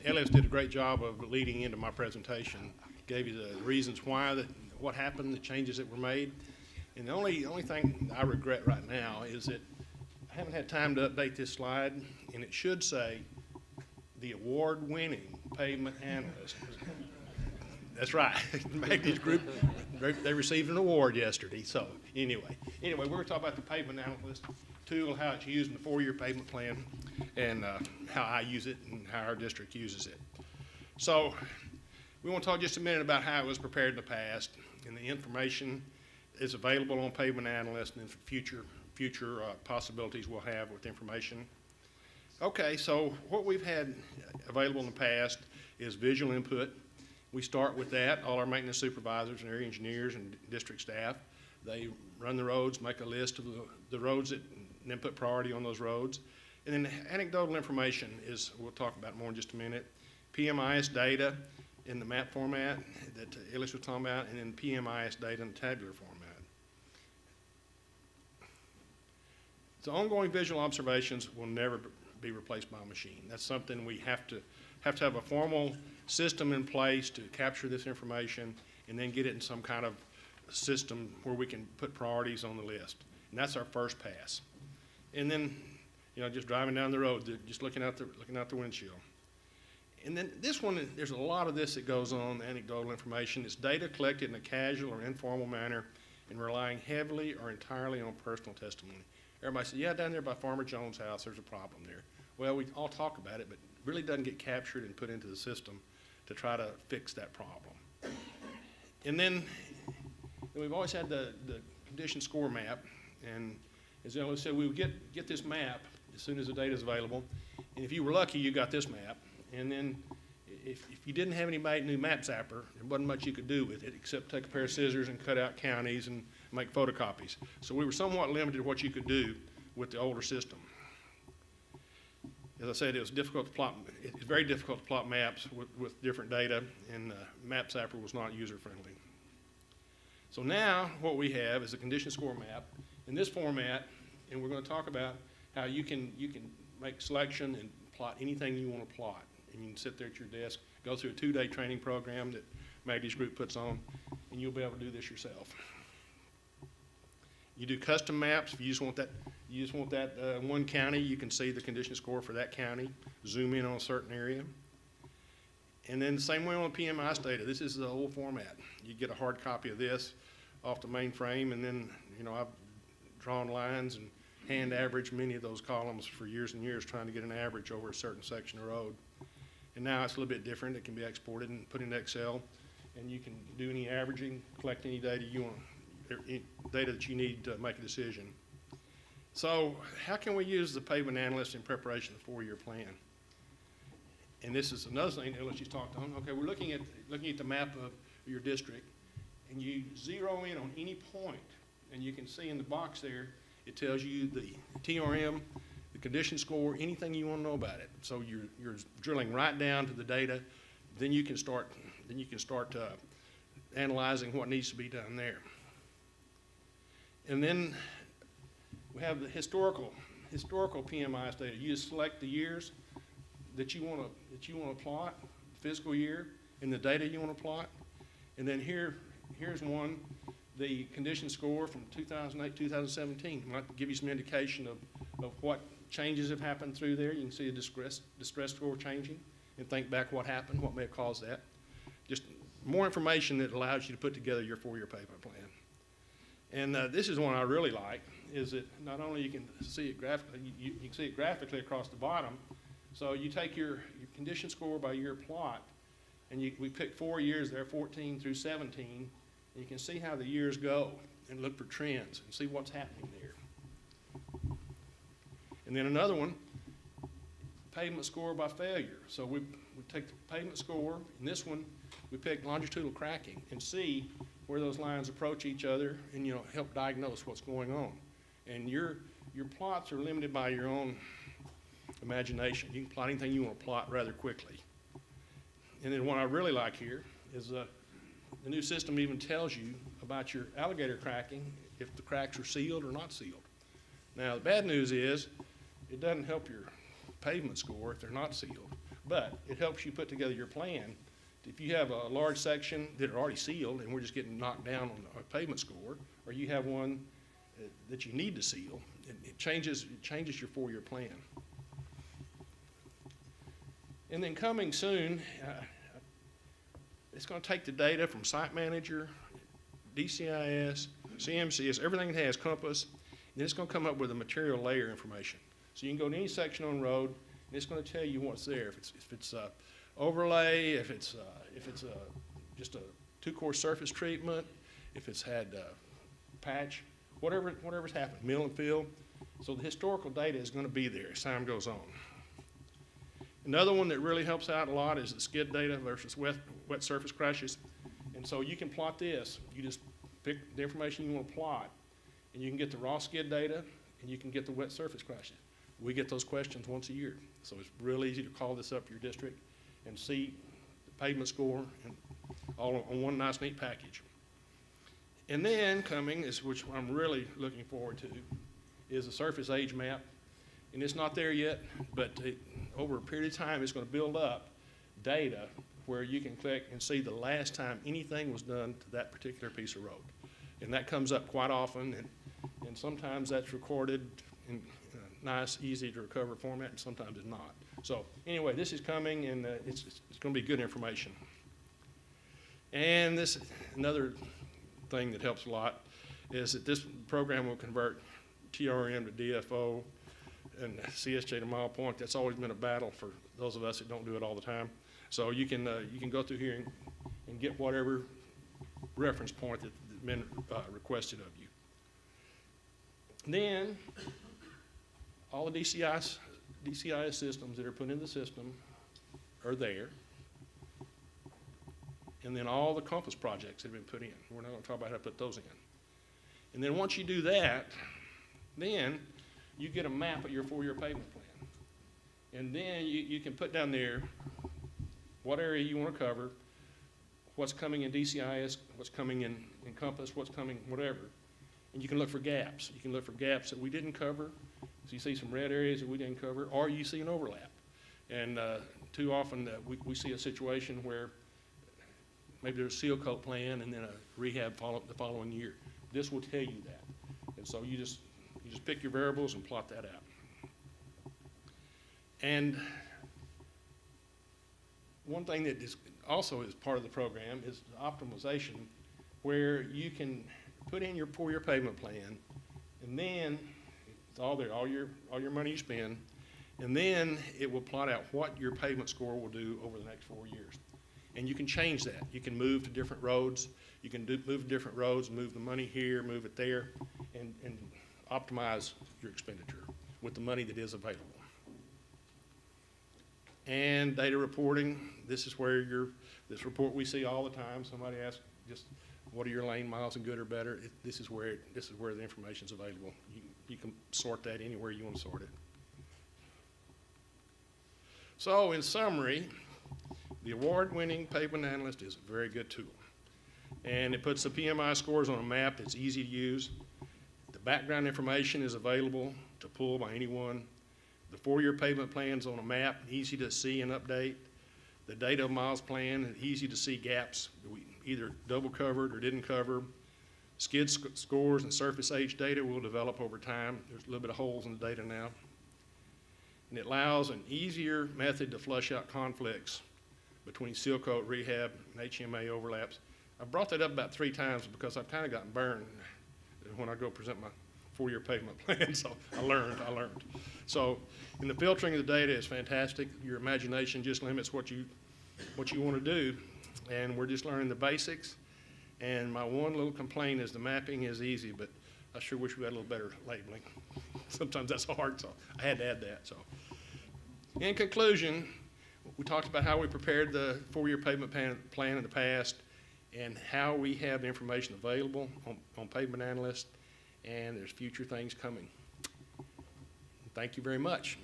Ellis did a great job of leading into my presentation, gave you the reasons why, what happened, the changes that were made. And the only thing I regret right now is that I haven't had time to update this slide, and it should say the award-winning Pavement Analyst. That's right. Maggie's group, they received an award yesterday. So anyway, we're going to talk about the Pavement Analyst tool, how it's used in the 4-year pavement plan, and how I use it and how our district uses it. So we want to talk just a minute about how it was prepared in the past, and the information is available on Pavement Analyst and future possibilities we'll have with information. Okay, so what we've had available in the past is visual input. We start with that. All our maintenance supervisors and area engineers and district staff, they run the roads, make a list of the roads and then put priority on those roads. And then the anecdotal information is, we'll talk about more in just a minute, PMIS data in the map format that Ellis was talking about, and then PMIS data in the tabular format. So ongoing visual observations will never be replaced by a machine. That's something we have to have a formal system in place to capture this information and then get it in some kind of system where we can put priorities on the list. And that's our first pass. And then, just driving down the road, just looking out the windshield. And then this one, there's a lot of this that goes on, anecdotal information. It's data collected in a casual or informal manner and relying heavily or entirely on personal testimony. Everybody says, yeah, down there by Farmer Jones' house, there's a problem there. Well, we all talk about it, but it really doesn't get captured and put into the system to try to fix that problem. And then we've always had the condition score map, and as Ellis said, we would get this map as soon as the data is available, and if you were lucky, you got this map, and then if you didn't have any new map zapper, there wasn't much you could do with it except take a pair of scissors and cut out counties and make photocopies. So we were somewhat limited to what you could do with the older system. As I said, it was difficult to plot. It's very difficult to plot maps with different data, and map zapper was not user-friendly. So now what we have is a condition score map in this format, and we're going to talk about how you can make selection and plot anything you want to plot. And you can sit there at your desk, go through a 2-day training program that Maggie's group puts on, and you'll be able to do this yourself. You do custom maps. If you just want that one county, you can see the condition score for that county, zoom in on a certain area. And then the same way on PMIS data. This is the old format. You get a hard copy of this off the mainframe, and then I've drawn lines and hand averaged many of those columns for years and years trying to get an average over a certain section of road. And now it's a little bit different. It can be exported and put into Excel, and you can do any averaging, collect any data you want, data that you need to make a decision. So how can we use the Pavement Analyst in preparation of the 4-year plan? And this is another thing that Ellis just talked on. Okay, we're looking at the map of your district, and you zero in on any point, and you can see in the box there, it tells you the TRM, the condition score, anything you want to know about it. So you're drilling right down to the data. Then you can start analyzing what needs to be done there. And then we have the historical PMIS data. You just select the years that you want to plot, fiscal year, and the data you want to plot. And then here's one, the condition score from 2008, 2017. It might give you some indication of what changes have happened through there. You can see a distress score changing and think back what happened, what may have caused that. Just more information that allows you to put together your 4-year pavement plan. And this is one I really like, is that not only you can see it graphically, you can see it graphically across the bottom. So you take your condition score by year plot, and we pick 4 years there, 14 through 17, and you can see how the years go and look for trends and see what's happening there. And then another one, pavement score by failure. So we take the pavement score, and this one we pick longitudinal cracking and see where those lines approach each other and help diagnose what's going on. And your plots are limited by your own imagination. You can plot anything you want to plot rather quickly. And then what I really like here is the new system even tells you about your alligator cracking, if the cracks are sealed or not sealed. Now the bad news is it doesn't help your pavement score if they're not sealed, but it helps you put together your plan. If you have a large section that are already sealed and we're just getting knocked down on a pavement score, or you have one that you need to seal, it changes your 4-year plan. And then coming soon, it's going to take the data from Site Manager, DCIS, CMCS, everything that has compass, and it's going to come up with a material layer information. So you can go to any section on the road, and it's going to tell you what's there. If it's overlay, if it's just a 2-course surface treatment, if it's had patch, whatever's happened, mill and fill. So the historical data is going to be there as time goes on. Another one that really helps out a lot is the skid data versus wet surface crashes. And so you can plot this. You just pick the information you want to plot, and you can get the raw skid data, and you can get the wet surface crashes. We get those questions once a year. So it's real easy to call this up to your district and see the pavement score and all on one nice neat package. And then coming is, which I'm really looking forward to, is a surface age map. And it's not there yet, but over a period of time, it's going to build up data where you can click and see the last time anything was done to that particular piece of road. And that comes up quite often, and sometimes that's recorded in a nice, easy to recover format, and sometimes it's not. So anyway, this is coming, and it's going to be good information. And this, another thing that helps a lot is that this program will convert TRM to DFO and CSJ to mile point. That's always been a battle for those of us that don't do it all the time. So you can go through here and get whatever reference point that's been requested of you. Then all the DCIS systems that are put in the system are there. And then all the compass projects that have been put in. We're not going to talk about how to put those in. And then once you do that, then you get a map of your 4-year pavement plan. And then you can put down there what area you want to cover, what's coming in DCIS, what's coming in compass, what's coming whatever. And you can look for gaps. You can look for gaps that we didn't cover. So you see some red areas that we didn't cover, or you see an overlap. And too often we see a situation where maybe there's a seal coat plan and then a rehab the following year. This will tell you that. And so you just pick your variables and plot that out. And one thing that also is part of the program is optimization, where you can put in your 4-year pavement plan, and then it's all there, all your money you spend, and then it will plot out what your pavement score will do over the next 4 years. And you can change that. You can move to different roads. You can move to different roads, move the money here, move it there, and optimize your expenditure with the money that is available. And data reporting, this is where this report we see all the time. Somebody asks just, what are your lane miles and good or better? This is where the information is available. You can sort that anywhere you want to sort it. So in summary, the award-winning Pavement Analyst is a very good tool. And it puts the PMI scores on a map that's easy to use. The background information is available to pull by anyone. The 4-year pavement plan's on a map, easy to see and update. The data miles plan, easy to see gaps that we either double covered or didn't cover. Skid scores and surface age data will develop over time. There's a little bit of holes in the data now. And it allows an easier method to flush out conflicts between seal coat, rehab, and HMA overlaps. I've brought that up about 3 times because I've kind of gotten burned when I go present my 4-year pavement plan, so I learned. So, and the filtering of the data is fantastic. Your imagination just limits what you want to do, and we're just learning the basics. And my one little complaint is the mapping is easy, but I sure wish we had a little better labeling. Sometimes that's hard, so I had to add that. So, in conclusion, we talked about how we prepared the 4-year pavement plan in the past and how we have information available on Pavement Analyst, and there's future things coming. Thank you very much.